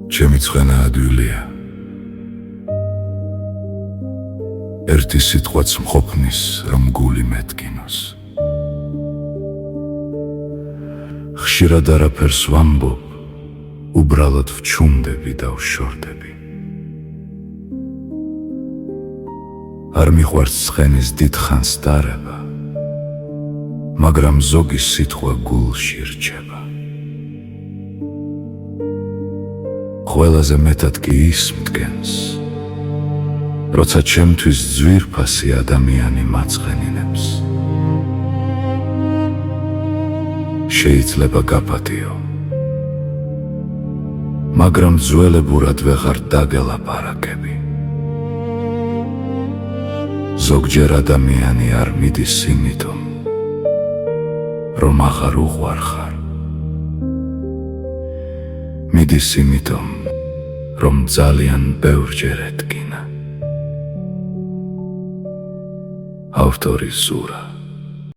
ჩემი ცხენა ადვილია ერთი სიტყვაც მყოფნის რომ გული მეტკინოს ხშირად არაფერს ვამბობ უბრალოდ ვჩუმდები და ვშორდები არ მიყვარს ცხენის დიდხანს დარება მაგრამ ზოგი სიტყვა გულში რჩება ყველაზე მეტად კი ის მდგენს როცა ჩემთვის ძვირფასი ადამიანი მაწყენინებს შეიძლება გაპატიო მაგრამ ძველებურად ვეღარ დაგელაპარაკები ზოგჯერ ადამიანი არ მიდის იმითომ რომ აღარ უყვარხარ მიდის იმითომ რომ ძალიან ბევრჯერ ეთკინა ავტორი ზურა